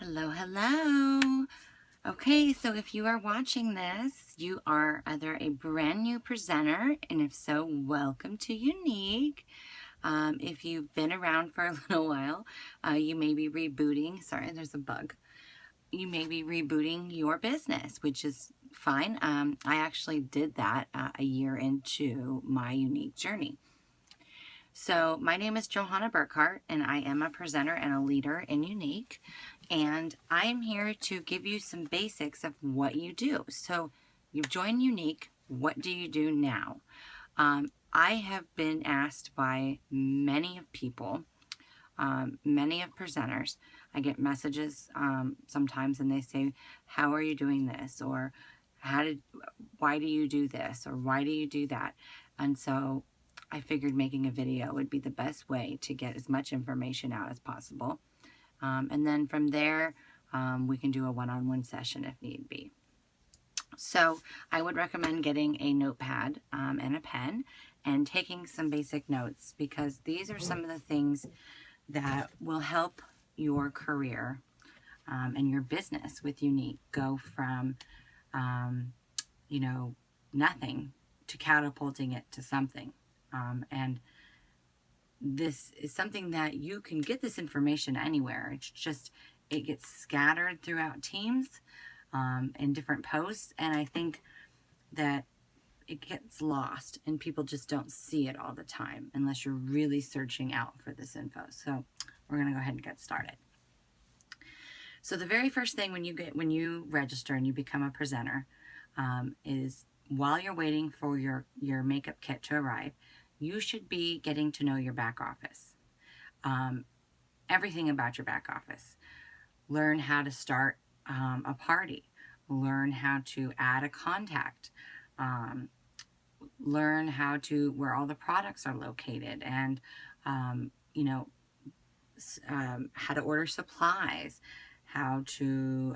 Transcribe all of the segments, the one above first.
Hello, hello. Okay, so if you are watching this, you are either a brand new presenter, and if so, welcome to Younique. If you've been around for a little while, you may be rebooting. Sorry, there's a bug. You may be rebooting your business, which is fine. I actually did that a year into my Younique journey. So my name is Johanna Burkhart, and I am a presenter and a leader in Younique. And I am here to give you some basics of what you do. So you've joined Younique. What do you do now? I have been asked by many of people, many of presenters. I get messages sometimes, and they say, "How are you doing this?" or "Why do you do this?" or "Why do you do that?" And so I figured making a video would be the best way to get as much information out as possible. And then from there, we can do a one-on-one session if need be. So I would recommend getting a notepad and a pen and taking some basic notes, because these are some of the things that will help your career and your business with Younique go from, nothing to catapulting it to something. And this is something that you can get this information anywhere. It's just, it gets scattered throughout teams in different posts. And I think that it gets lost and people just don't see it all the time unless you're really searching out for this info. So we're going to go ahead and get started. So the very first thing when you register and you become a presenter is, while you're waiting for your makeup kit to arrive, you should be getting to know your back office. Everything about your back office. Learn how to start a party. Learn how to add a contact. Learn where all the products are located, and how to order supplies, how to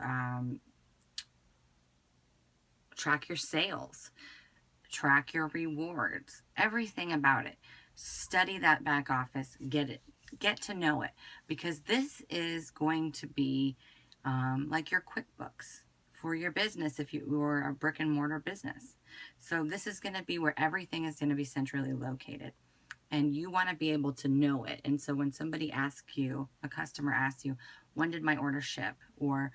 track your sales, track your rewards, everything about it. Study that back office, get to know it, because this is going to be like your QuickBooks for your business if you were a brick and mortar business. So this is going to be where everything is going to be centrally located, and you want to be able to know it. And so when somebody asks you, a customer asks you, when did my order ship? Or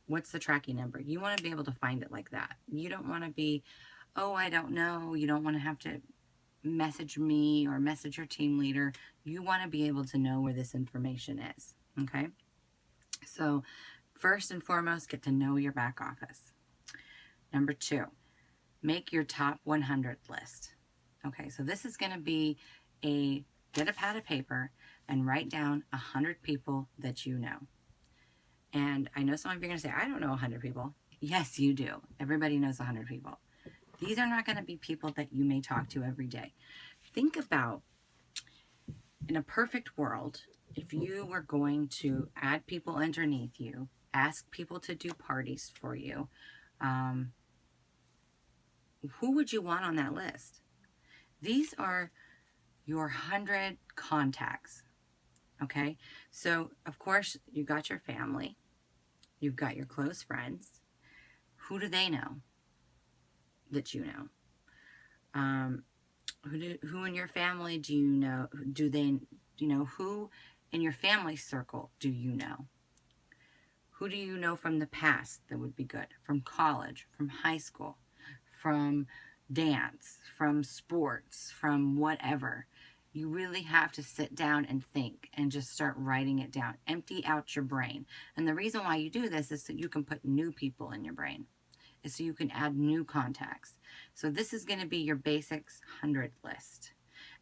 what's the tracking number? You want to be able to find it like that. You don't want to be, "Oh, I don't know." You don't want to have to message me or message your team leader. You want to be able to know where this information is. Okay? So first and foremost, get to know your back office. Number 2, make your top 100 list. Okay, so this is going to be get a pad of paper and write down 100 people that you know. And I know some of you are going to say, "I don't know 100 people." Yes, you do. Everybody knows 100 people. These are not going to be people that you may talk to every day. Think about, in a perfect world, if you were going to add people underneath you, ask people to do parties for you, who would you want on that list? These are your 100 contacts. Okay, so of course you got your family, you've got your close friends. Who do they know that you know? Who in your family do you know? Who in your family circle do you know? Who do you know from the past that would be good? From college, from high school, from dance, from sports, from whatever. You really have to sit down and think and just start writing it down. Empty out your brain. And the reason why you do this is so you can put new people in your brain, is so you can add new contacts. So this is going to be your basics 100 list.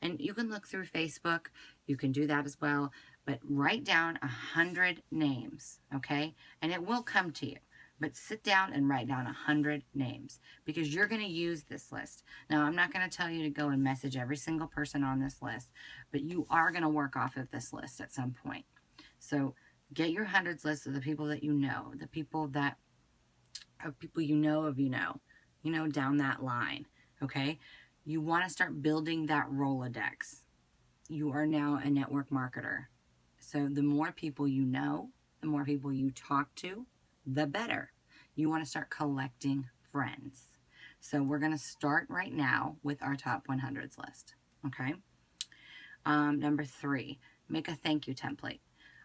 And you can look through Facebook. You can do that as well. But write down 100 names, okay? And it will come to you. But sit down and write down 100 names, because you're going to use this list. Now, I'm not going to tell you to go and message every single person on this list, but you are going to work off of this list at some point. So get your hundreds list of the people that you know, the people that of people you know of down that line, okay? You want to start building that Rolodex. You are now a network marketer. So the more people you know, The more people you talk to, the better. You want to start collecting friends. So we're going to start right now with our top 100s list. Okay. Number 3, make a thank you template.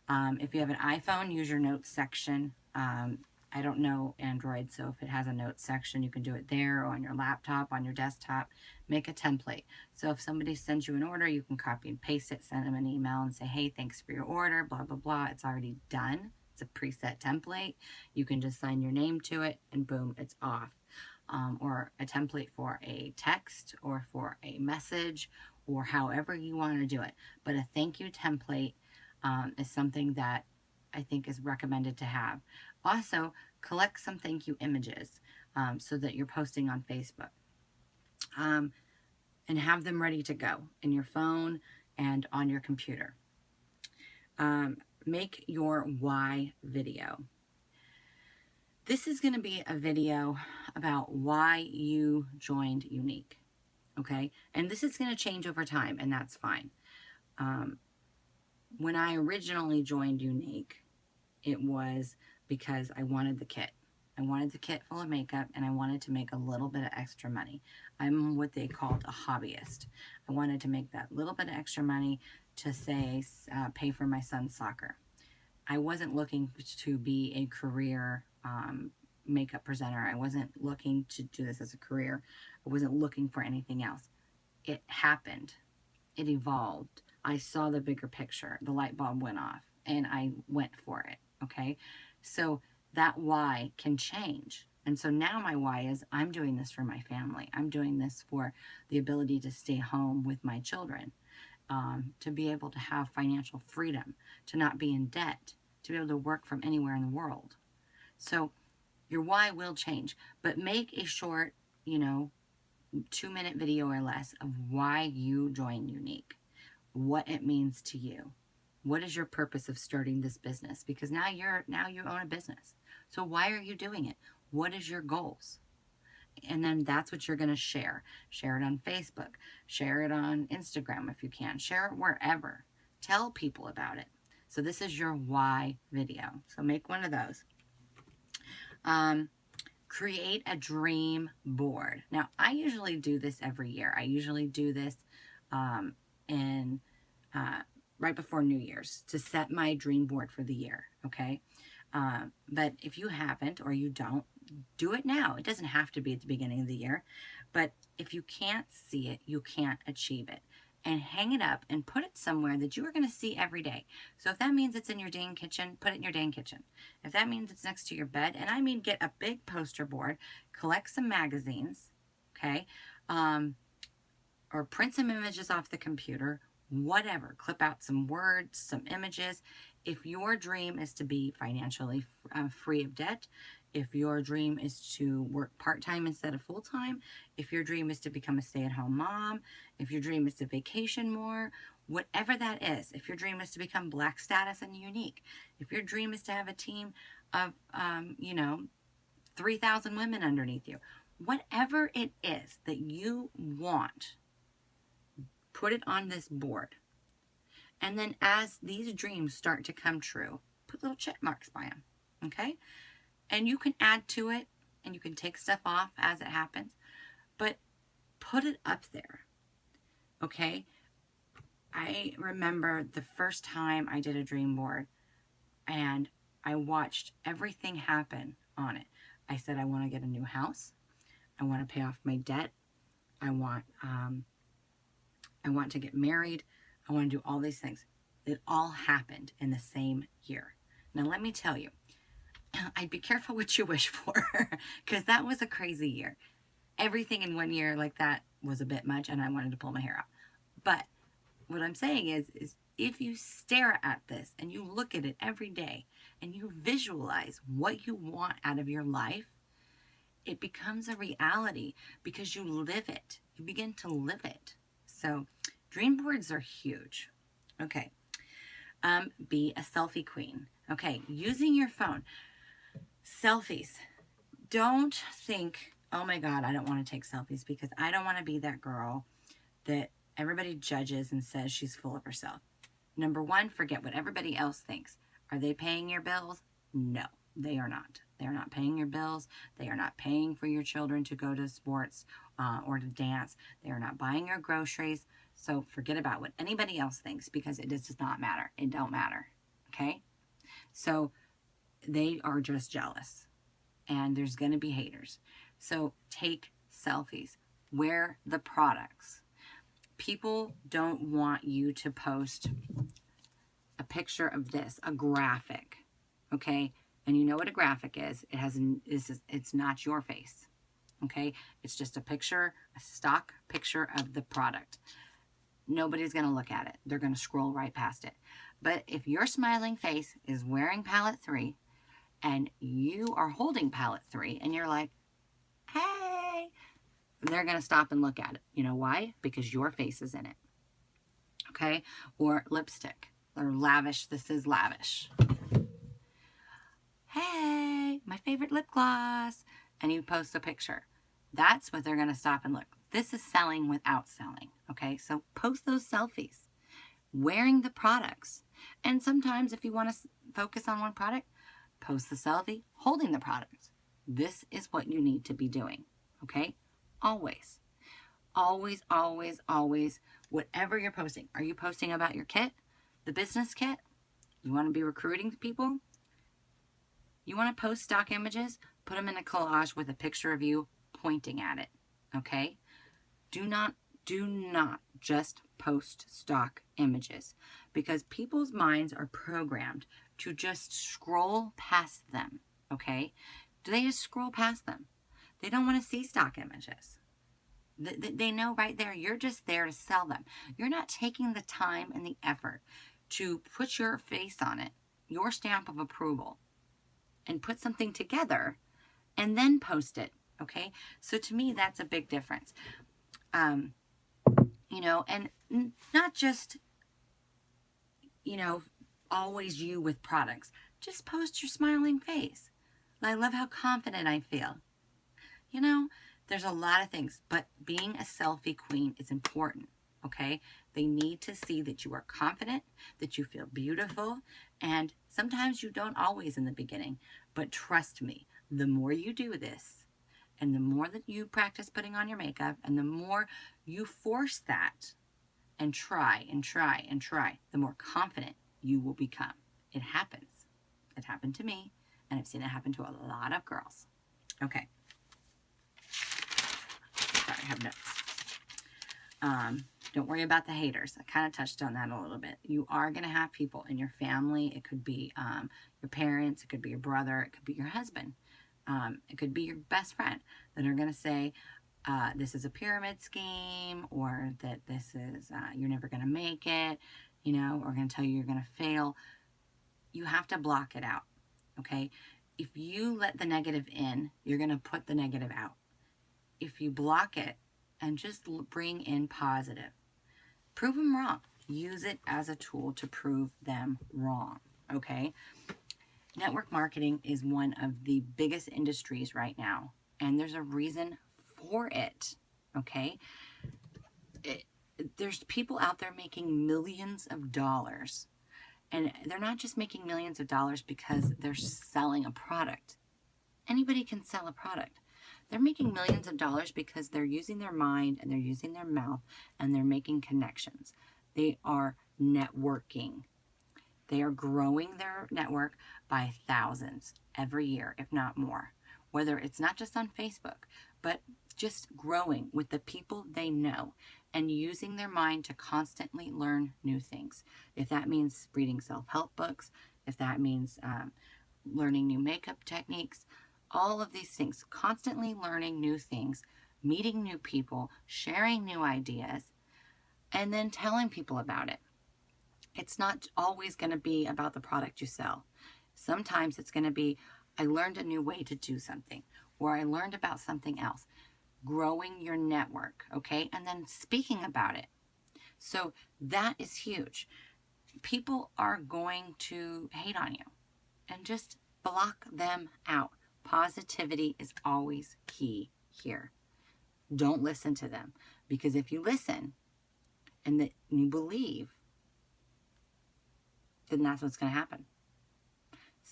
If you have an iPhone, use your notes section. I don't know Android, so if it has a notes section, you can do it there or on your laptop, on your desktop. Make a template. So if somebody sends you an order, you can copy and paste it, send them an email and say, hey, thanks for your order, blah, blah, blah. It's already done. It's a preset template. You can just sign your name to it and boom, it's off. Or a template for a text or for a message or however you want to do it. But a thank you template is something that I think is recommended to have. Also, collect some thank you images so that you're posting on Facebook. And have them ready to go in your phone and on your computer. Make your why video. This is going to be a video about why you joined Younique, okay? And this is going to change over time, and that's fine. When I originally joined Younique, it was because I wanted the kit. I wanted the kit full of makeup, and I wanted to make a little bit of extra money. I'm what they called a hobbyist. I wanted to make that little bit of extra money to, say, pay for my son's soccer. I wasn't looking to be a career makeup presenter. I wasn't looking to do this as a career. I wasn't looking for anything else. It happened. It evolved. I saw the bigger picture. The light bulb went off and I went for it. Okay. So that why can change. And so now my why is I'm doing this for my family. I'm doing this for the ability to stay home with my children. To be able to have financial freedom, to not be in debt, to be able to work from anywhere in the world. So your why will change, but make a short, 2-minute video or less of why you joined Younique, what it means to you. What is your purpose of starting this business? Because now you own a business. So why are you doing it? What is your goals? And then that's what you're going to share. Share it on Facebook. Share it on Instagram if you can. Share it wherever. Tell people about it. So this is your why video. So make one of those. Create a dream board. Now, I usually do this every year. I usually do this in right before New Year's to set my dream board for the year, okay? But if you haven't or you don't, do it now. It doesn't have to be at the beginning of the year. But if you can't see it, you can't achieve it. And hang it up and put it somewhere that you are going to see every day. So if that means it's in your dang kitchen, put it in your dang kitchen. If that means it's next to your bed, and I mean get a big poster board, collect some magazines, okay? Or print some images off the computer, whatever. Clip out some words, some images. If your dream is to be financially free of debt, if your dream is to work part-time instead of full-time, if your dream is to become a stay-at-home mom, if your dream is to vacation more, whatever that is, if your dream is to become Black status and Younique, if your dream is to have a team of, 3,000 women underneath you, whatever it is that you want, put it on this board. And then as these dreams start to come true, put little check marks by them, okay? And you can add to it and you can take stuff off as it happens, but put it up there, okay? I remember the first time I did a dream board and I watched everything happen on it. I said, I want to get a new house. I want to pay off my debt. I want to get married. I want to do all these things. It all happened in the same year. Now, let me tell you, I'd be careful what you wish for because that was a crazy year. Everything in one year like that was a bit much and I wanted to pull my hair out. But what I'm saying is if you stare at this and you look at it every day and you visualize what you want out of your life, it becomes a reality because you live it. You begin to live it. So dream boards are huge. Okay. Be a selfie queen. Okay. Using your phone. Selfies. Don't think, oh my God, I don't want to take selfies because I don't want to be that girl that everybody judges and says she's full of herself. Number one, forget what everybody else thinks. Are they paying your bills? No, they are not. They are not paying your bills. They are not paying for your children to go to sports or to dance. They are not buying your groceries. So forget about what anybody else thinks, because it does not matter. It don't matter. Okay? So they are just jealous, and there's going to be haters. So take selfies. Wear the products. People don't want you to post a picture of this, a graphic, okay? And you know what a graphic is. It's not your face, okay? It's just a picture, a stock picture of the product. Nobody's going to look at it. They're going to scroll right past it. But if your smiling face is wearing palette 3 and you are holding palette 3 and you're like, hey, they're going to stop and look at it. You know why? Because your face is in it, okay? Or lipstick, or lavish. This is lavish. Hey, my favorite lip gloss. And you post a picture. That's what they're going to stop and look. This is selling without selling, okay? So post those selfies, wearing the products. And sometimes if you want to focus on one product, post the selfie holding the product. This is what you need to be doing, okay? Always. Always, always, always, whatever you're posting. Are you posting about your kit? The business kit? You want to be recruiting people? You want to post stock images? Put them in a collage with a picture of you pointing at it, okay? Do not just post stock images, because people's minds are programmed to just scroll past them, okay? Do they just scroll past them? They don't want to see stock images. They know right there, you're just there to sell them. You're not taking the time and the effort to put your face on it, your stamp of approval, and put something together and then post it, okay? So to me, that's a big difference. You know, and not just, you know, always you with products. Just post your smiling face. I love how confident I feel. You know, there's a lot of things, but being a selfie queen is important, okay? They need to see that you are confident, that you feel beautiful, and sometimes you don't always in the beginning, but trust me, the more you do this, and the more that you practice putting on your makeup, and the more you force that and try and try and try, the more confident you will become. It happens. It happened to me, and I've seen it happen to a lot of girls. Okay. Sorry, I have notes. Don't worry about the haters. I kind of touched on that a little bit. You are going to have people in your family. It could be your parents. It could be your brother. It could be your husband. It could be your best friend that are going to say, this is a pyramid scheme, or that this is, you're never going to make it, you know, or going to tell you you're going to fail. You have to block it out, okay? If you let the negative in, you're going to put the negative out. If you block it and just bring in positive, prove them wrong. Use it as a tool to prove them wrong, okay? Network marketing is one of the biggest industries right now, and there's a reason for it, okay? There's people out there making millions of dollars, and they're not just making millions of dollars because they're selling a product. Anybody can sell a product. They're making millions of dollars because they're using their mind and they're using their mouth and they're making connections. They are networking. They are growing their network by thousands every year, if not more. Whether it's not just on Facebook, but just growing with the people they know and using their mind to constantly learn new things. If that means reading self-help books, if that means learning new makeup techniques, all of these things, constantly learning new things, meeting new people, sharing new ideas, and then telling people about it. It's not always going to be about the product you sell. Sometimes it's going to be, I learned a new way to do something, or I learned about something else. Growing your network, okay? And then speaking about it. So that is huge. People are going to hate on you, and just block them out. Positivity is always key here. Don't listen to them, because if you listen and that you believe, then that's what's going to happen.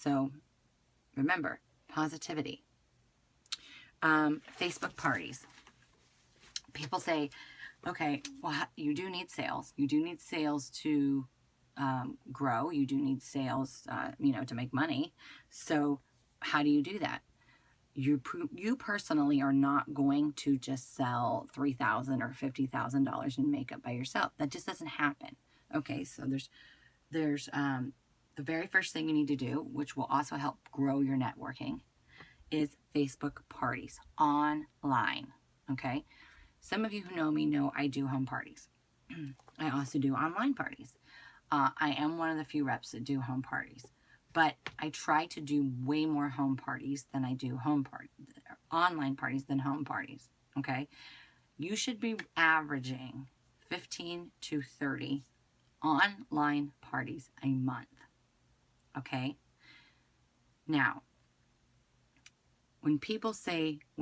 So remember, positivity. Facebook parties. People say, okay, well, you do need sales. You do need sales to grow. You do need sales, to make money. So how do you do that? You personally are not going to just sell $3,000 or $50,000 in makeup by yourself. That just doesn't happen. Okay, so there's the very first thing you need to do, which will also help grow your networking, is Facebook parties online. Okay, some of you who know me know I do home parties. I also do online parties. I am one of the few reps that do home parties, but I try to do way more home parties than I do online parties than home parties. Okay, you should be averaging 15 to 30 online parties a month. Okay, now when people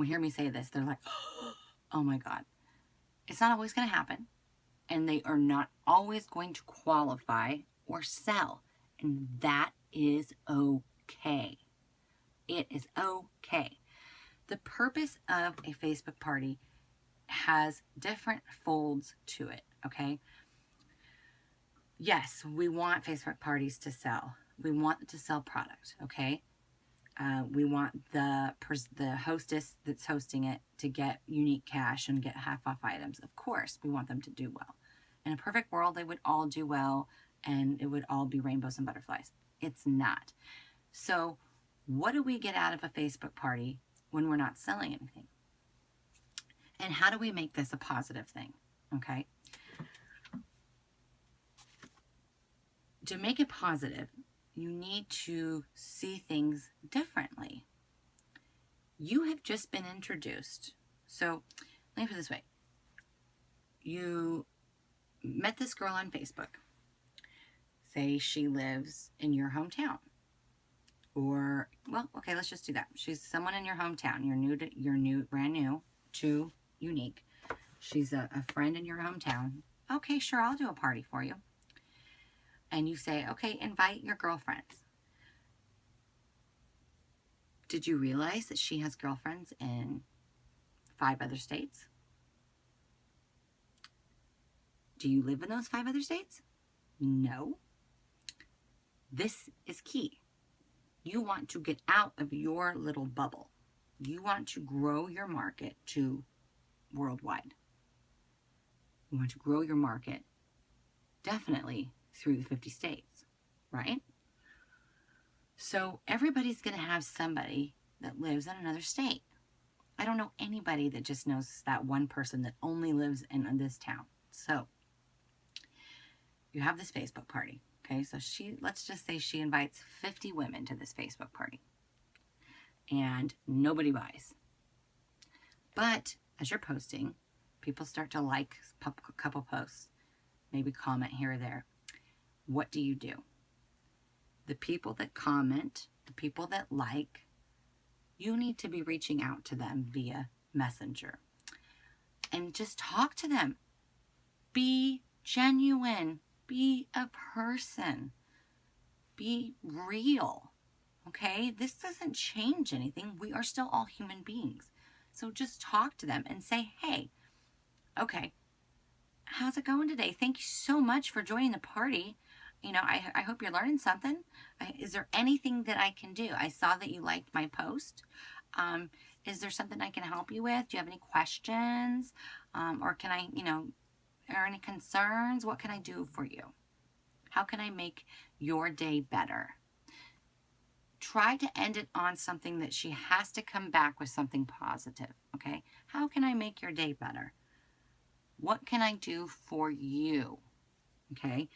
hear me say this, they're like, oh my God, it's not always going to happen. And they are not always going to qualify or sell. And that is okay. It is okay. The purpose of a Facebook party has different folds to it, okay? Yes, we want Facebook parties to sell. We want to sell product, okay? We want the hostess that's hosting it to get unique cash and get half off items. Of course, we want them to do well. In a perfect world, they would all do well and it would all be rainbows and butterflies. It's not. So what do we get out of a Facebook party when we're not selling anything? And how do we make this a positive thing? Okay. To make it positive, you need to see things differently. You have just been introduced. So let me put it this way. You met this girl on Facebook. Say she lives in your hometown. Or, well, okay, let's just do that. She's someone in your hometown. You're brand new to Younique. She's a friend in your hometown. Okay, sure, I'll do a party for you. And you say, okay, invite your girlfriends. Did you realize that she has girlfriends in 5 other states? Do you live in those 5 other states? No. This is key. You want to get out of your little bubble. You want to grow your market to worldwide. You want to grow your market definitely through the 50 states, right? So everybody's going to have somebody that lives in another state. I don't know anybody that just knows that one person that only lives in this town. So you have this Facebook party. Okay, so let's just say she invites 50 women to this Facebook party and nobody buys. But as you're posting, people start to like a couple posts, maybe comment here or there. What do? The people that comment, the people that like, you need to be reaching out to them via Messenger and just talk to them. Be genuine. Be a person. Be real. Okay? This doesn't change anything. We are still all human beings. So just talk to them and say, hey, okay, how's it going today? Thank you so much for joining the party. I hope you're learning something. Is there anything that I can do? I saw that you liked my post. Is there something I can help you with? Do you have any questions? Or can I, or any concerns? What can I do for you? How can I make your day better? Try to end it on something that she has to come back with something positive, okay? How can I make your day better? What can I do for you? Okay?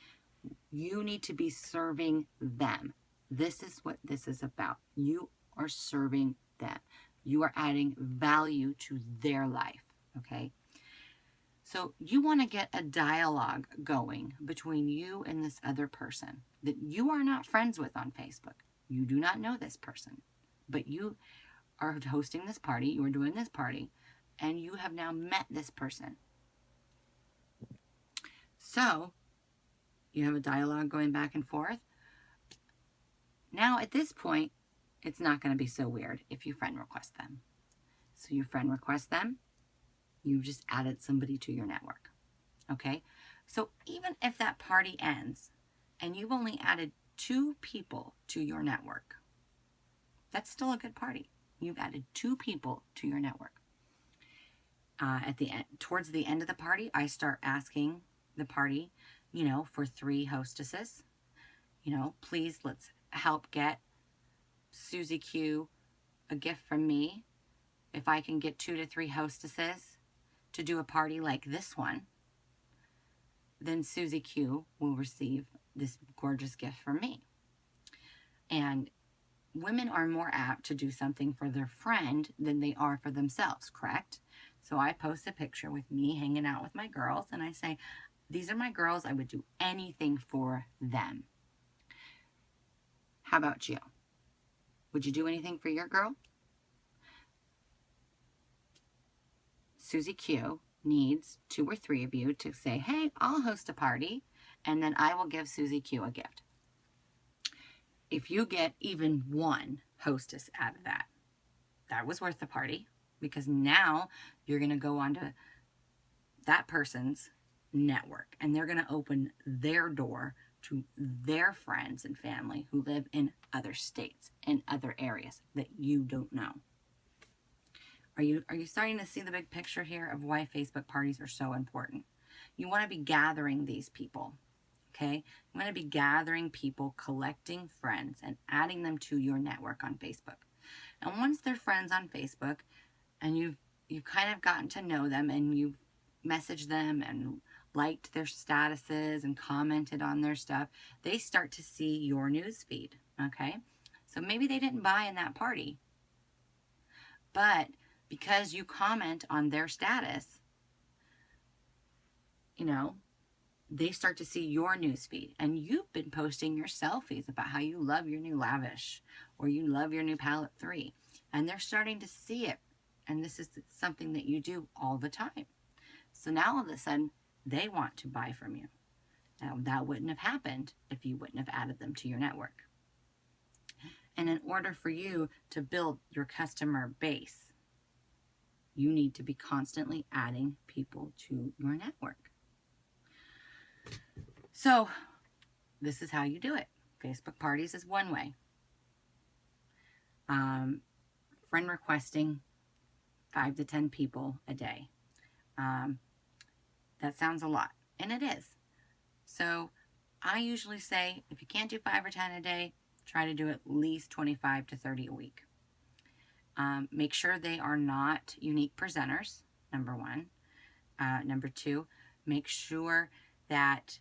You need to be serving them. This is what this is about. You are serving them. You are adding value to their life, okay? So you want to get a dialogue going between you and this other person that you are not friends with on Facebook. You do not know this person, but you are hosting this party, you are doing this party, and you have now met this person. So you have a dialogue going back and forth. Now at this point, it's not going to be so weird if you friend request them. So you friend request them, you just added somebody to your network. Okay? So even if that party ends and you've only added 2 people to your network, that's still a good party. You've added 2 people to your network. At the end, towards the end of the party, I start asking the party, for 3 hostesses. Please let's help get Susie Q a gift from me. If I can get 2 to 3 hostesses to do a party like this one, then Susie Q will receive this gorgeous gift from me. And women are more apt to do something for their friend than they are for themselves, correct? So I post a picture with me hanging out with my girls, and I say, these are my girls. I would do anything for them. How about you? Would you do anything for your girl? Susie Q needs 2 or 3 of you to say, hey, I'll host a party, and then I will give Susie Q a gift. If you get even 1 hostess out of that, that was worth the party, because now you're going to go onto that person's network and they're going to open their door to their friends and family who live in other states and other areas that you don't know. Are you starting to see the big picture here of why Facebook parties are so important? You want to be gathering these people, okay? You want to be gathering people, collecting friends, and adding them to your network on Facebook. And once they're friends on Facebook and you've kind of gotten to know them and you've messaged them and liked their statuses and commented on their stuff, they start to see your news feed, okay? So maybe they didn't buy in that party, but because you comment on their status, they start to see your news feed, and you've been posting your selfies about how you love your new Lavish or you love your new Palette 3, and they're starting to see it, and this is something that you do all the time. So now all of a sudden, they want to buy from you. Now, that wouldn't have happened if you wouldn't have added them to your network. And in order for you to build your customer base, you need to be constantly adding people to your network. So this is how you do it. Facebook parties is one way. Friend requesting 5 to 10 people a day. That sounds a lot, and it is. So I usually say, if you can't do 5 or 10 a day, try to do at least 25 to 30 a week. Make sure they are not unique presenters, number 1. Number 2, make sure that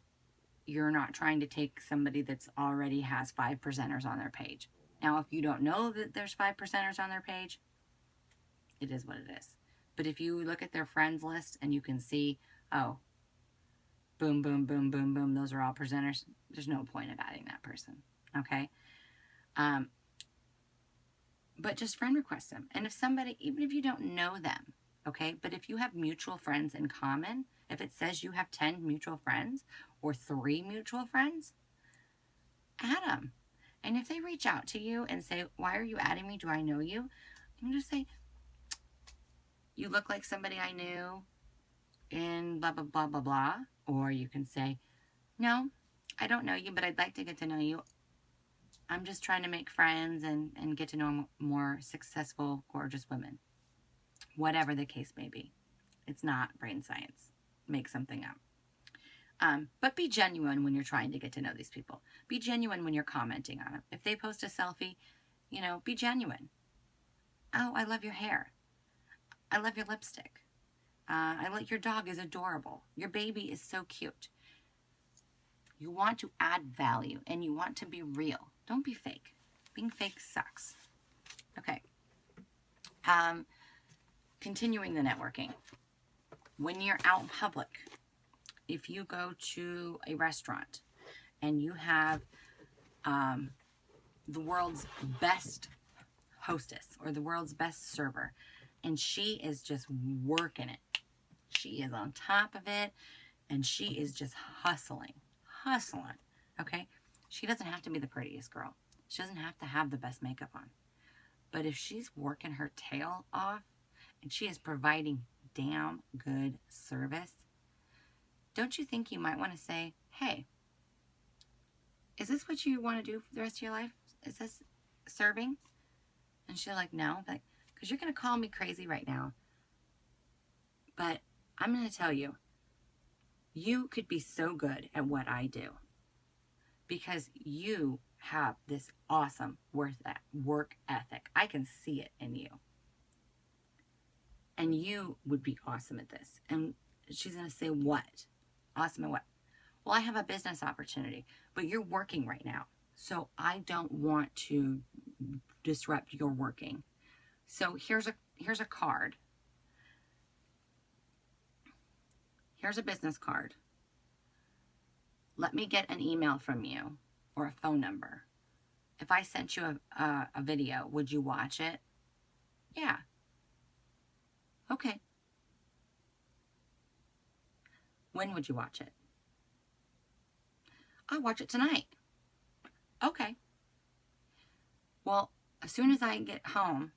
you're not trying to take somebody that's already has 5 presenters on their page. Now, if you don't know that there's 5 presenters on their page, it is what it is. But if you look at their friends list and you can see, oh, boom, boom, boom, boom, boom, those are all presenters, there's no point of adding that person, okay? But just friend request them. And if somebody, even if you don't know them, okay, but if you have mutual friends in common, if it says you have 10 mutual friends or 3 mutual friends, add them. And if they reach out to you and say, why are you adding me? Do I know you? You can just say, you look like somebody I knew in blah, blah, blah, blah, blah. Or you can say, no, I don't know you, but I'd like to get to know you. I'm just trying to make friends and get to know more successful, gorgeous women. Whatever the case may be. It's not brain science. Make something up. But be genuine when you're trying to get to know these people. Be genuine when you're commenting on them. If they post a selfie, be genuine. Oh, I love your hair. I love your lipstick. I like your dog is adorable. Your baby is so cute. You want to add value and you want to be real. Don't be fake. Being fake sucks. Okay. Continuing the networking. When you're out in public, if you go to a restaurant and you have the world's best hostess or the world's best server, and she is just working it. She is on top of it, and she is just hustling. Okay? She doesn't have to be the prettiest girl. She doesn't have to have the best makeup on. But if she's working her tail off and she is providing damn good service, don't you think you might want to say, hey, is this what you want to do for the rest of your life? Is this serving? And she'll like, no, like, because you're going to call me crazy right now. But I'm going to tell you, you could be so good at what I do because you have this awesome work ethic. I can see it in you. And you would be awesome at this. And she's going to say, what? Awesome at what? Well, I have a business opportunity, but you're working right now. So I don't want to disrupt your working. So here's a card. Here's a business card. Let me get an email from you or a phone number. If I sent you a video, would you watch it? Yeah. Okay. When would you watch it? I'll watch it tonight. Okay. Well, as soon as I get home,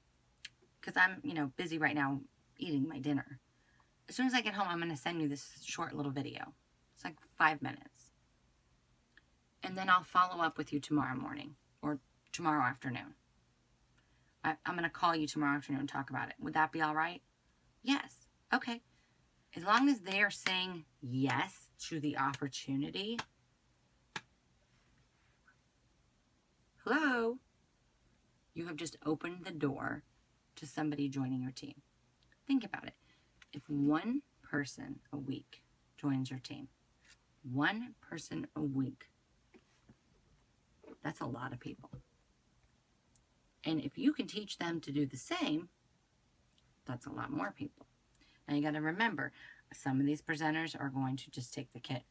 because I'm, busy right now eating my dinner. As soon as I get home, I'm going to send you this short little video. It's like 5 minutes. And then I'll follow up with you tomorrow morning or tomorrow afternoon. I'm going to call you tomorrow afternoon and talk about it. Would that be all right? Yes. Okay. As long as they are saying yes to the opportunity. Hello? You have just opened the door to somebody joining your team. Think about it. If one person a week joins your team, one person a week, that's a lot of people. And if you can teach them to do the same, that's a lot more people. Now you got to remember, some of these presenters are going to just take the kit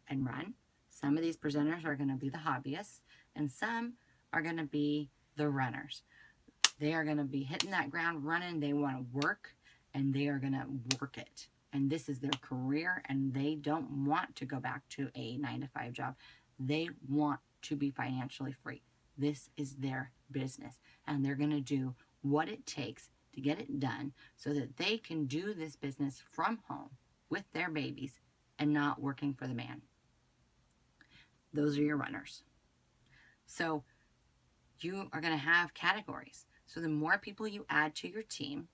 and run. Some of these presenters are going to be the hobbyists, and some are going to be the runners. They are going to be hitting that ground running. They want to work, and they are going to work it. And this is their career, and they don't want to go back to a 9-to-5 job. They want to be financially free. This is their business, and they're going to do what it takes to get it done so that they can do this business from home with their babies and not working for the man. Those are your runners. So you are going to have categories. So the more people you add to your team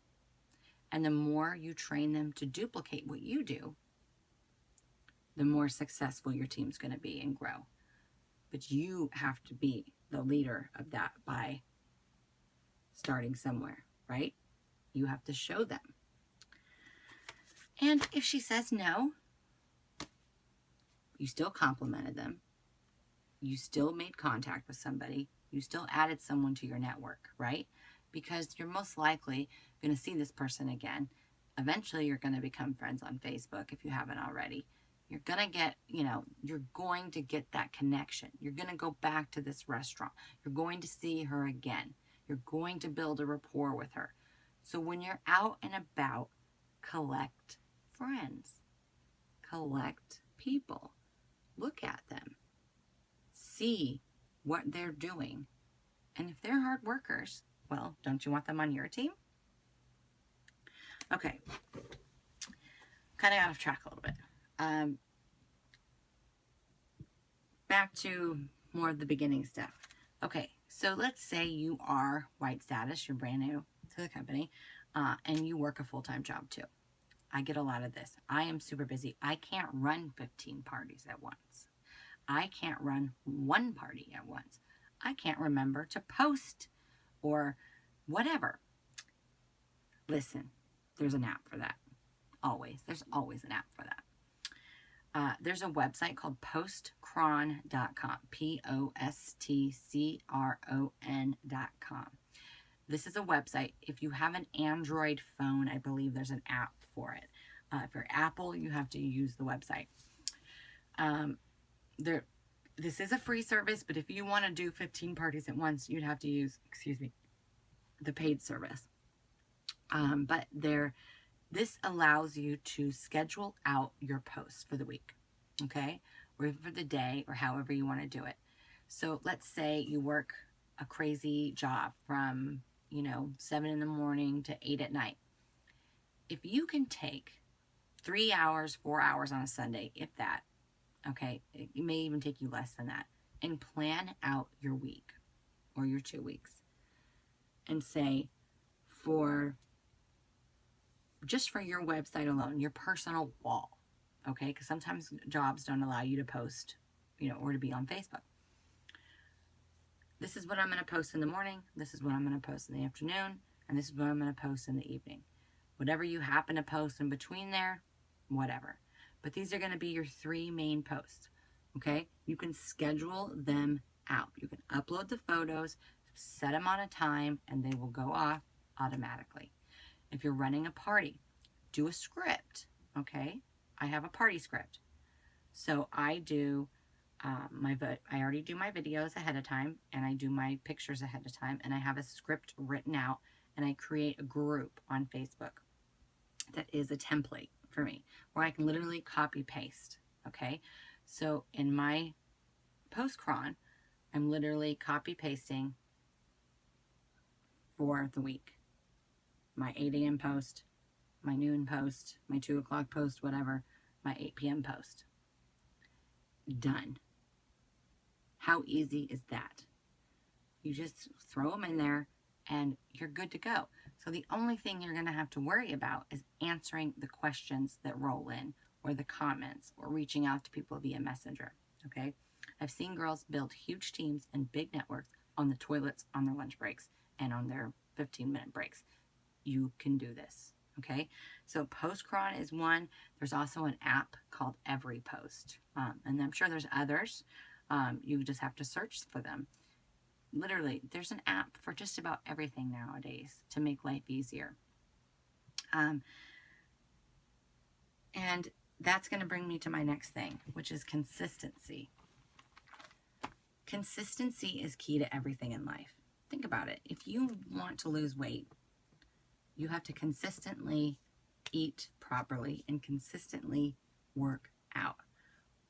and the more you train them to duplicate what you do, the more successful your team's going to be and grow. But you have to be the leader of that by starting somewhere, right? You have to show them. And if she says no, you still complimented them. You still made contact with somebody. You still added someone to your network, right? Because you're most likely going to see this person again. Eventually, you're going to become friends on Facebook if you haven't already. You're going to get, you're going to get that connection. You're going to go back to this restaurant. You're going to see her again. You're going to build a rapport with her. So when you're out and about, collect friends. Collect people. Look at them. See what they're doing. And if they're hard workers, well, don't you want them on your team? Okay. Kind of out of track a little bit. Back to more of the beginning stuff. Okay, so let's say you are white status, you're brand new to the company, and you work a full-time job too. I get a lot of this. I am super busy. I can't run 15 parties at once. I can't run one party at once. I can't remember to post or whatever. Listen, there's an app for that. Always. There's always an app for that. There's a website called postcron.com. postcron.com. This is a website. If you have an Android phone, I believe there's an app for it. If you're Apple, you have to use the website. This is a free service, but if you want to do 15 parties at once, you'd have to use, the paid service. But this allows you to schedule out your posts for the week, okay? Or for the day, or however you want to do it. So let's say you work a crazy job from, 7 in the morning to 8 at night. If you can take 3 hours, 4 hours on a Sunday, if that, okay, it may even take you less than that, and plan out your week or your 2 weeks and say, for just for your website alone, your personal wall, okay, because sometimes jobs don't allow you to post, or to be on Facebook. This is what I'm going to post in the morning. This is what I'm going to post in the afternoon. And this is what I'm going to post in the evening. Whatever you happen to post in between there, whatever. But these are going to be your 3 main posts. Okay? You can schedule them out. You can upload the photos, set them on a time, and they will go off automatically. If you're running a party, do a script. Okay? I have a party script. So I do I already do my videos ahead of time, and I do my pictures ahead of time, and I have a script written out, and I create a group on Facebook that is a template for me where I can literally copy paste. Okay, so in my post cron, I'm literally copy pasting for the week. My 8 a.m. post, my noon post, my 2 o'clock post, whatever, my 8 p.m. post. Done. How easy is that? You just throw them in there and you're good to go. So the only thing you're going to have to worry about is answering the questions that roll in, or the comments, or reaching out to people via Messenger. Okay? I've seen girls build huge teams and big networks on the toilets, on their lunch breaks, and on their 15-minute breaks. You can do this. Okay? So Postcron is one. There's also an app called Every Post. And I'm sure there's others. You just have to search for them. Literally, there's an app for just about everything nowadays to make life easier. And that's going to bring me to my next thing, which is consistency. Consistency is key to everything in life. Think about it. If you want to lose weight, you have to consistently eat properly and consistently work out.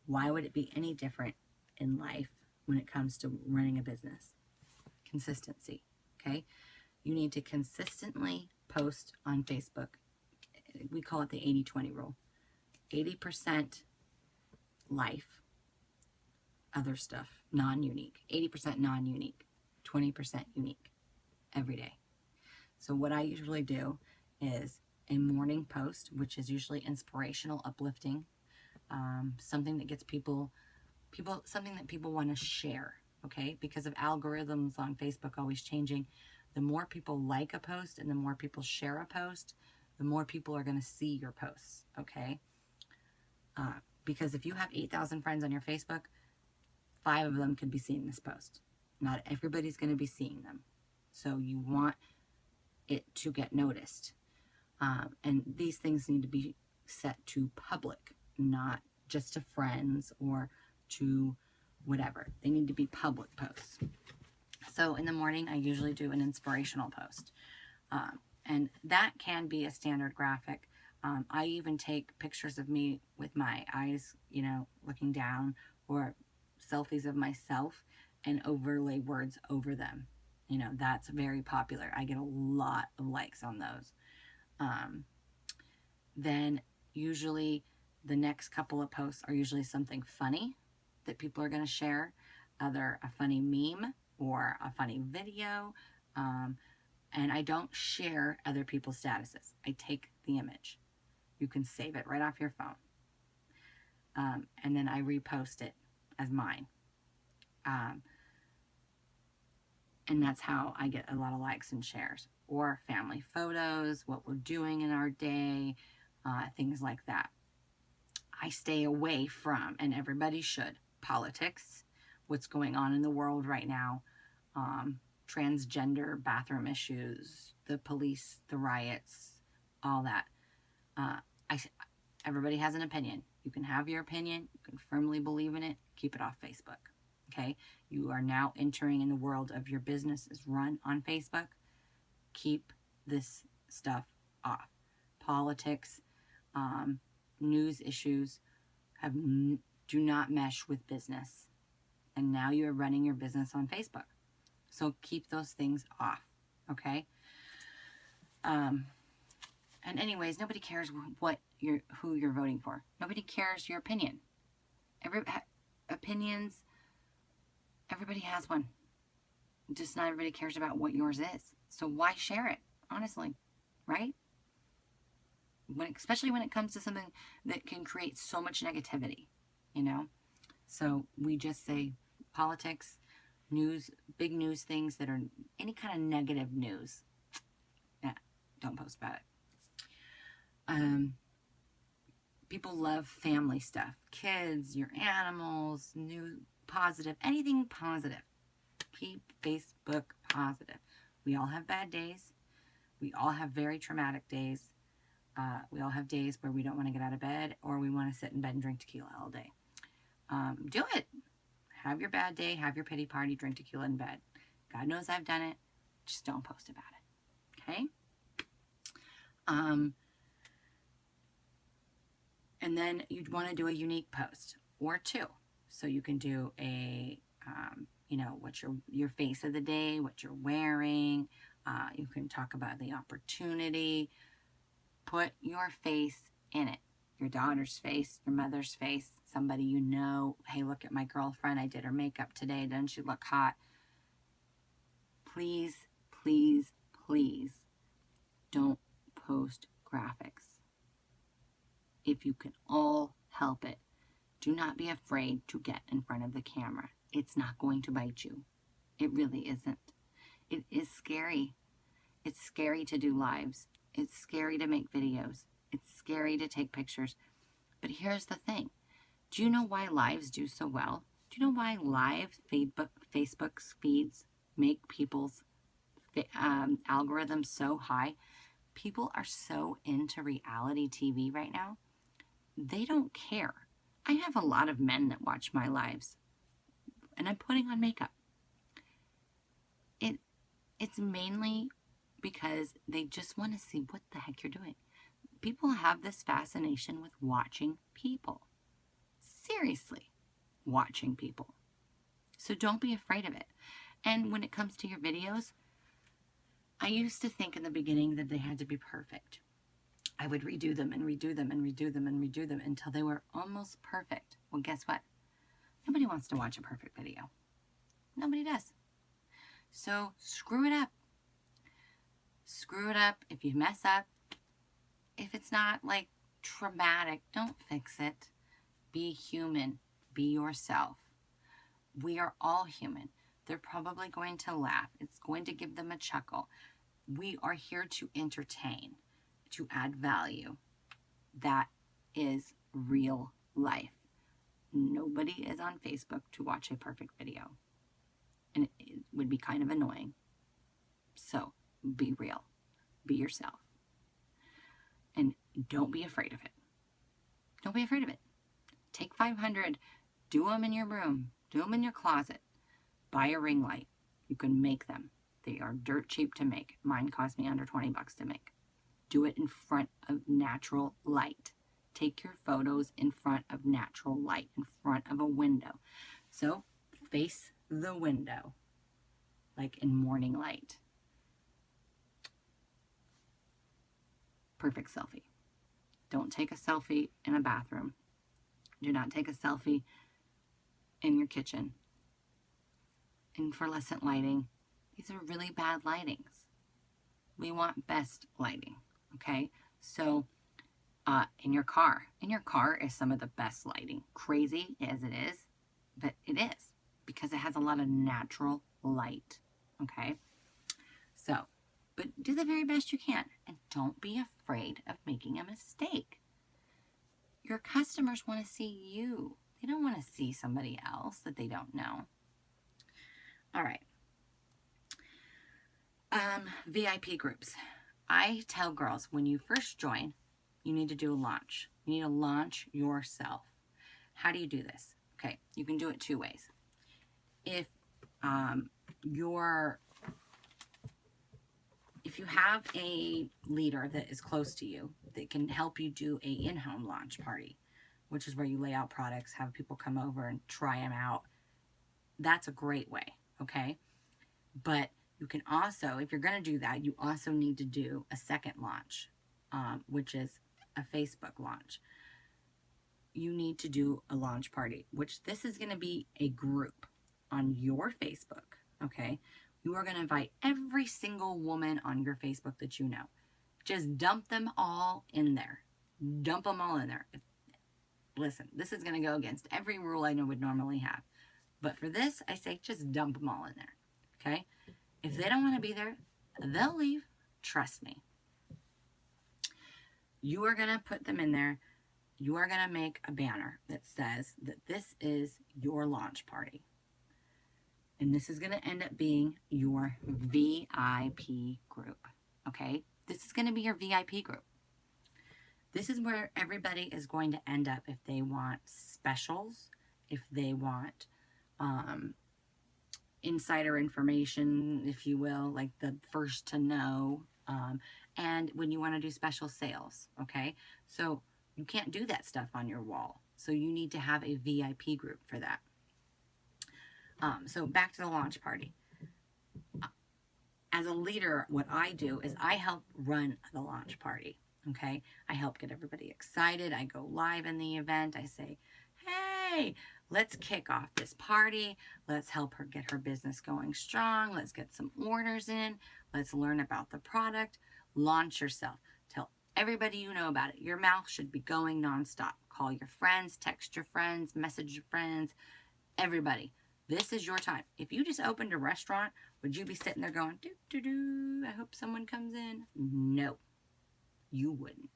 Why would it be any different in life when it comes to running a business? Consistency, okay? You need to consistently post on Facebook. We call it the 80-20 rule. 80% life, other stuff, non-unique. 80% non-unique, 20% unique every day. So what I usually do is a morning post, which is usually inspirational, uplifting, something that gets people, something that people want to share, okay? Because of algorithms on Facebook always changing, the more people like a post and the more people share a post, the more people are going to see your posts, okay? Because if you have 8,000 friends on your Facebook, 5 of them could be seeing this post. Not everybody's going to be seeing them. So you want it to get noticed. And these things need to be set to public, not just to friends or to whatever. They need to be public posts. So in the morning, I usually do an inspirational post. And that can be a standard graphic. I even take pictures of me with my eyes, looking down, or selfies of myself and overlay words over them. That's very popular. I get a lot of likes on those. Then usually the next couple of posts are usually something funny that people are going to share, either a funny meme or a funny video. And I don't share other people's statuses. I take the image. You can save it right off your phone. And then I repost it as mine. And that's how I get a lot of likes and shares. Or family photos, what we're doing in our day, things like that. I stay away from, and everybody should, politics, what's going on in the world right now, transgender bathroom issues, the police, the riots, all that. Everybody has an opinion. You can have your opinion. You can firmly believe in it. Keep it off Facebook. Okay? You are now entering in the world of your business is run on Facebook. Keep this stuff off. Politics, news issues do not mesh with business. And now you're running your business on Facebook. So keep those things off, okay? And anyways, nobody cares who you're voting for. Nobody cares your opinion. Opinions, everybody has one. Just not everybody cares about what yours is. So why share it, honestly, right? Especially when it comes to something that can create so much negativity, you know? So we just say politics, news, big news things that are any kind of negative news. Yeah, don't post about it. People love family stuff, kids, your animals, new positive, anything positive. Keep Facebook positive. We all have bad days. We all have very traumatic days. We all have days where we don't want to get out of bed or we want to sit in bed and drink tequila all day. Do it. Have your bad day. Have your pity party. Drink tequila in bed. God knows I've done it. Just don't post about it. Okay? And then you'd want to do a unique post or two. So you can do a, what's your face of the day, what you're wearing. You can talk about the opportunity. Put your face in it. Your daughter's face, your mother's face, somebody you know. Hey, look at my girlfriend. I did her makeup today. Doesn't she look hot? Please, please, please don't post graphics. If you can all help it, do not be afraid to get in front of the camera. It's not going to bite you. It really isn't. It is scary. It's scary to do lives. It's scary to make videos. It's scary to take pictures. But here's the thing. Do you know why lives do so well? Do you know why live Facebook feeds make people's algorithms so high? People are so into reality TV right now. They don't care. I have a lot of men that watch my lives, and I'm putting on makeup. It's mainly because they just want to see what the heck you're doing. People have this fascination with watching people. Seriously, watching people. So don't be afraid of it. And when it comes to your videos, I used to think in the beginning that they had to be perfect. I would redo them and redo them and redo them and redo them until they were almost perfect. Well, guess what? Nobody wants to watch a perfect video. Nobody does. So screw it up. Screw it up. If you mess up, if it's not like traumatic, don't fix it. Be human. Be yourself. We are all human. They're probably going to laugh. It's going to give them a chuckle. We are here to entertain, to add value. That is real life. Nobody is on Facebook to watch a perfect video. And it would be kind of annoying. So be real. Be yourself. And don't be afraid of it. Don't be afraid of it. Take 500. Do them in your room. Do them in your closet. Buy a ring light. You can make them. They are dirt cheap to make. Mine cost me under $20 to make. Do it in front of natural light. Take your photos in front of natural light, in front of a window. So face the window, like in morning light. Perfect selfie. Don't take a selfie in a bathroom. Do not take a selfie in your kitchen. And fluorescent lighting, these are really bad lightings. We want best lighting, okay? So in your car is some of the best lighting. Crazy as it is, but it is because it has a lot of natural light, okay? So, but do the very best you can and don't be afraid of making a mistake. Your customers want to see you. They don't want to see somebody else that they don't know. All right. VIP groups. I tell girls when you first join, you need to do a launch. You need to launch yourself. How do you do this? Okay, you can do it two ways. If you have a leader that is close to you that can help you do a in-home launch party, which is where you lay out products, have people come over and try them out. That's a great way, okay? But you can also, if you're going to do that, you also need to do a second launch, which is a Facebook launch. You need to do a launch party, which this is going to be a group on your Facebook, okay? You are going to invite every single woman on your Facebook that you know. Just dump them all in there. Dump them all in there. Listen, this is going to go against every rule I know would normally have. But for this, I say just dump them all in there, okay? If they don't want to be there, they'll leave. Trust me. You are going to put them in there. You are going to make a banner that says that this is your launch party. And this is going to end up being your VIP group, okay? This is going to be your VIP group. This is where everybody is going to end up if they want specials, if they want insider information, if you will, like the first to know, and when you want to do special sales, okay? So you can't do that stuff on your wall. So you need to have a VIP group for that. So back to the launch party. As a leader, what I do is I help run the launch party, okay? I help get everybody excited. I go live in the event. I say, hey, let's kick off this party. Let's help her get her business going strong. Let's get some orders in. Let's learn about the product. Launch yourself. Tell everybody you know about it. Your mouth should be going nonstop. Call your friends, text your friends, message your friends, everybody. This is your time. If you just opened a restaurant, would you be sitting there going, I hope someone comes in? No, you wouldn't.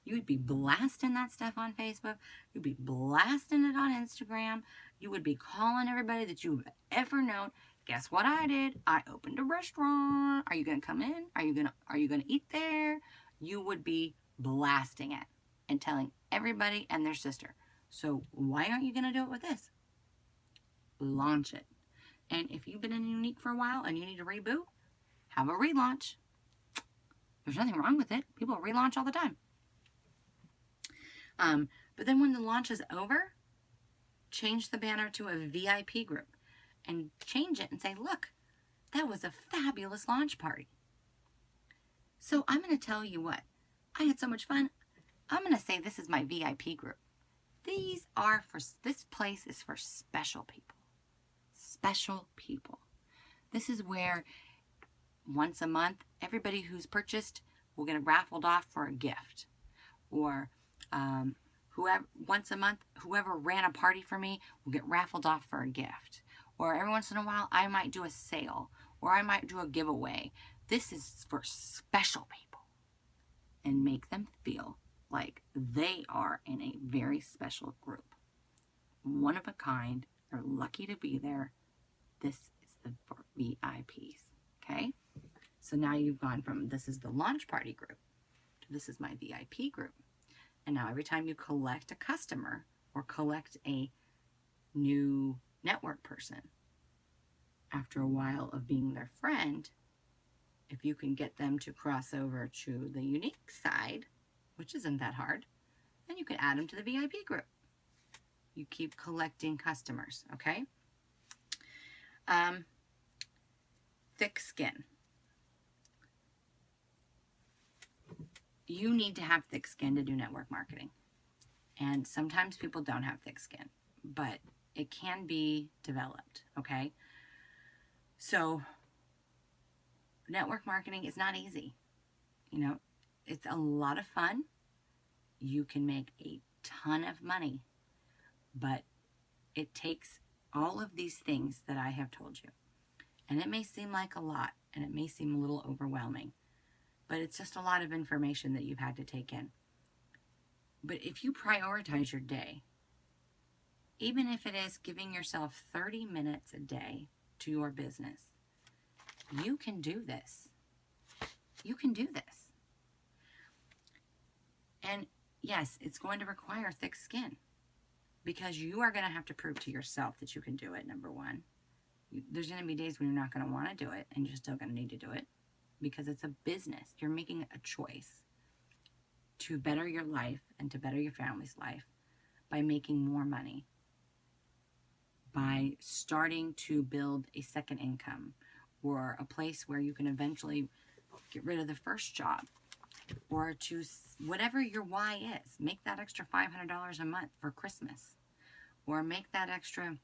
You would be blasting that stuff on Facebook. You'd be blasting it on Instagram. You would be calling everybody that you've ever known. Guess what I did? I opened a restaurant. Are you going to come in? Are you going to eat there? You would be blasting it and telling everybody and their sister. So why aren't you going to do it with this? Launch it. And if you've been in Younique for a while and you need to reboot, have a relaunch. There's nothing wrong with it. People relaunch all the time. But then when the launch is over, change the banner to a VIP group and change it and say, look, that was a fabulous launch party. So I'm going to tell you what, I had so much fun. I'm going to say this is my VIP group. This place is for special people. Special people. This is where once a month, everybody who's purchased will get raffled off for a gift. Or once a month, whoever ran a party for me will get raffled off for a gift. Or every once in a while, I might do a sale. Or I might do a giveaway. This is for special people. And make them feel like they are in a very special group. One of a kind. They're lucky to be there. This is for VIPs, okay? So now you've gone from this is the launch party group to this is my VIP group. And now every time you collect a customer or collect a new network person, after a while of being their friend, if you can get them to cross over to the Younique side, which isn't that hard, then you can add them to the VIP group. You keep collecting customers, okay? Thick skin. You need to have thick skin to do network marketing. And sometimes people don't have thick skin, but it can be developed, okay? So network marketing is not easy. You know, it's a lot of fun. You can make a ton of money, but it takes all of these things that I have told you. And it may seem like a lot, and it may seem a little overwhelming, but it's just a lot of information that you've had to take in. But if you prioritize your day, even if it is giving yourself 30 minutes a day to your business, you can do this. You can do this. And yes, it's going to require thick skin because you are going to have to prove to yourself that you can do it, number one. There's going to be days when you're not going to want to do it and you're still going to need to do it because it's a business. You're making a choice to better your life and to better your family's life by making more money. by starting to build a second income or a place where you can eventually get rid of the first job, or to whatever your why is. Make that extra $500 a month for Christmas, or make that extra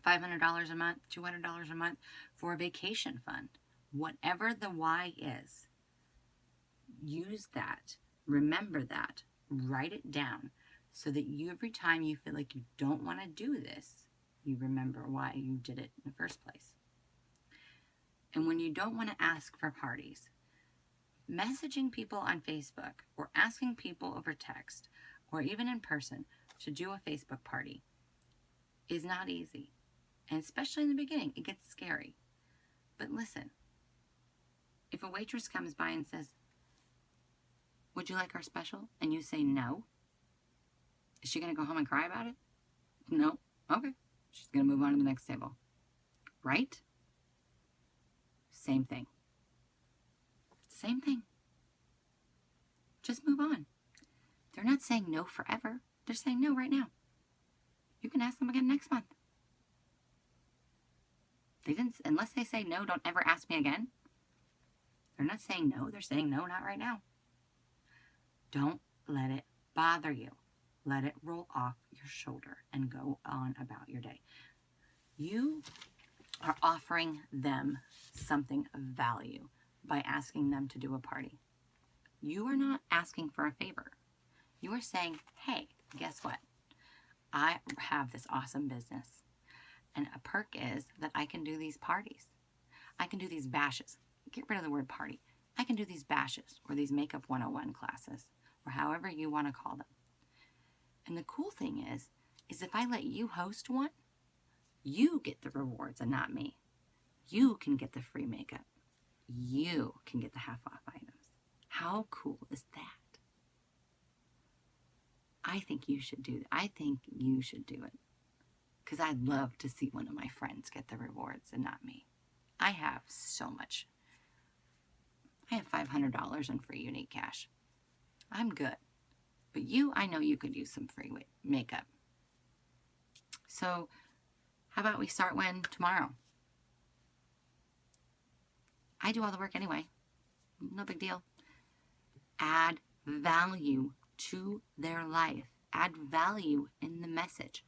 $500 a month, $200 a month for a vacation fund. Whatever the why is, use that. Remember that. Write it down so that every time you feel like you don't want to do this, you remember why you did it in the first place. And when you don't want to ask for parties, messaging people on Facebook or asking people over text or even in person to do a Facebook party is not easy. And especially in the beginning, it gets scary. But listen, if a waitress comes by and says, "Would you like our special?" and you say no, is she going to go home and cry about it? No. Okay. She's going to move on to the next table. Right? Same thing. Same thing. Just move on. They're not saying no forever. They're saying no right now. You can ask them again next month. They didn't, unless they say no, don't ever ask me again. They're not saying no. They're saying no, not right now. Don't let it bother you. Let it roll off your shoulder and go on about your day. You are offering them something of value by asking them to do a party. You are not asking for a favor. You are saying, hey, guess what? I have this awesome business. And a perk is that I can do these parties. I can do these bashes. Get rid of the word party. I can do these bashes or these Makeup 101 classes or however you want to call them. And the cool thing is if I let you host one, you get the rewards and not me. You can get the free makeup. You can get the half-off items. How cool is that? I think you should do that. I think you should do it. Because I'd love to see one of my friends get the rewards and not me. I have so much. I have $500 in free Younique cash. I'm good. But you, I know you could use some free makeup. So how about we start when? Tomorrow. I do all the work anyway. No big deal. Add value to their life. Add value in the message.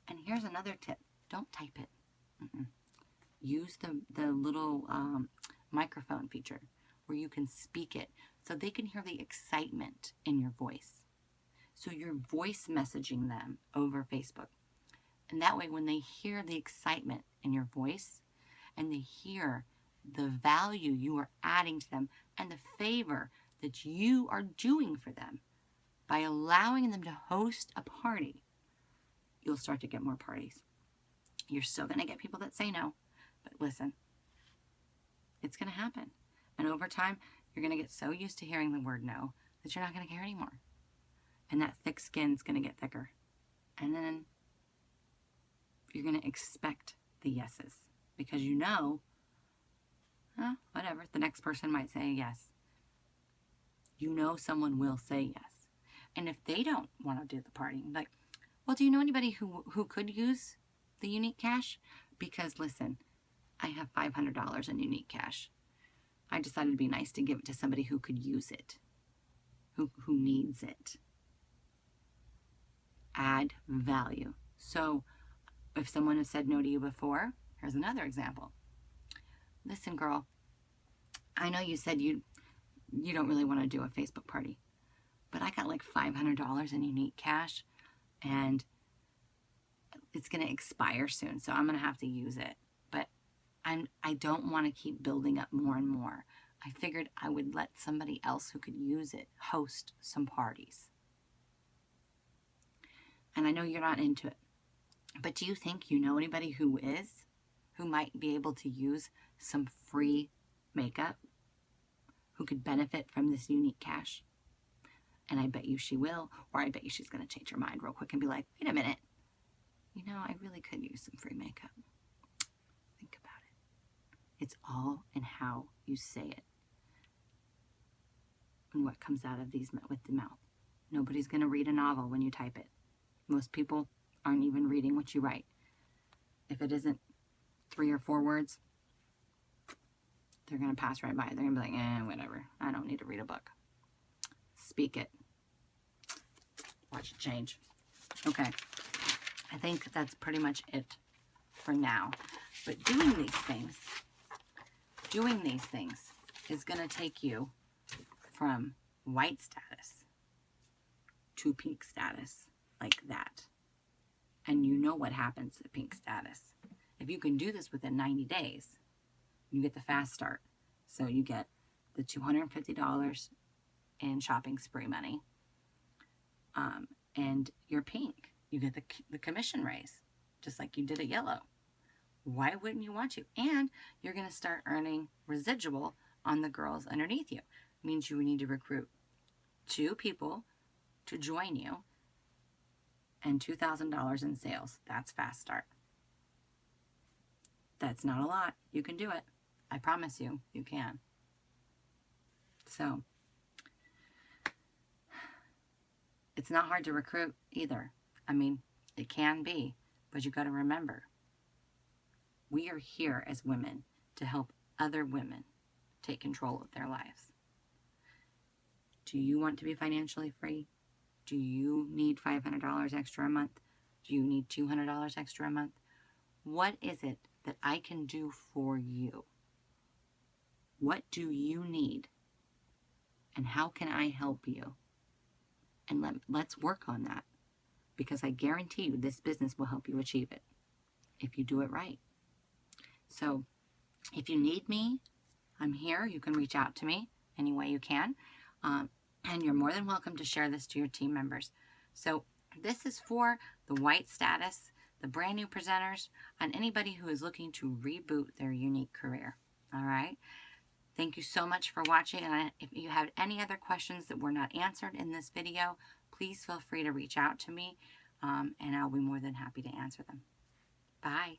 And here's another tip. Don't type it. Use the little microphone feature where you can speak it so they can hear the excitement in your voice. So you're voice messaging them over Facebook. And that way when they hear the excitement in your voice and they hear the value you are adding to them and the favor that you are doing for them by allowing them to host a party, you'll start to get more parties. You're still going to get people that say no, but listen, it's going to happen. And over time, you're going to get so used to hearing the word no that you're not going to care anymore. And that thick skin's going to get thicker. And then you're going to expect the yeses because you know, whatever, the next person might say yes. You know someone will say yes. And if they don't want to do the party, like, well, do you know anybody who could use the Younique cash? Because listen, I have $500 in Younique cash. I decided it'd be nice to give it to somebody who could use it, who needs it. Add value. So if someone has said no to you before, here's another example. Listen, girl, I know you said you don't really want to do a Facebook party, but I got like $500 in Younique cash and it's going to expire soon, so I'm going to have to use it. But I don't want to keep building up more and more. I figured I would let somebody else who could use it host some parties. And I know you're not into it, but do you think you know anybody who is? Who might be able to use some free makeup? Who could benefit from this Younique cash? And I bet you she will, or I bet you she's going to change her mind real quick and be like, wait a minute. You know, I really could use some free makeup. Think about it. It's all in how you say it and what comes out of these with the mouth. Nobody's going to read a novel when you type it. Most people aren't even reading what you write. if it isn't 3 or 4 words, they're going to pass right by. They're going to be like, whatever. I don't need to read a book. Speak it. Watch it change. Okay. I think that's pretty much it for now. But doing these things is going to take you from white status to pink status, like that. And you know what happens at pink status. If you can do this within 90 days, you get the fast start. So you get the $250 in shopping spree money. And you're pink. You get the commission raise, just like you did at yellow. Why wouldn't you want to? And you're going to start earning residual on the girls underneath you. It means you need to recruit 2 people to join you and $2,000 in sales. That's fast start. That's not a lot. You can do it. I promise you, you can. So, it's not hard to recruit either. I mean, it can be, but you got to remember, we are here as women to help other women take control of their lives. Do you want to be financially free? Do you need $500 extra a month? Do you need $200 extra a month? What is it that I can do for you? What do you need? And how can I help you? And let's work on that, because I guarantee you this business will help you achieve it if you do it right. So if you need me, I'm here. You can reach out to me any way you can. And you're more than welcome to share this to your team members. So this is for the white status, the brand new presenters, and anybody who is looking to reboot their Younique career. All right. Thank you so much for watching. And if you have any other questions that were not answered in this video, please feel free to reach out to me, and I'll be more than happy to answer them. Bye.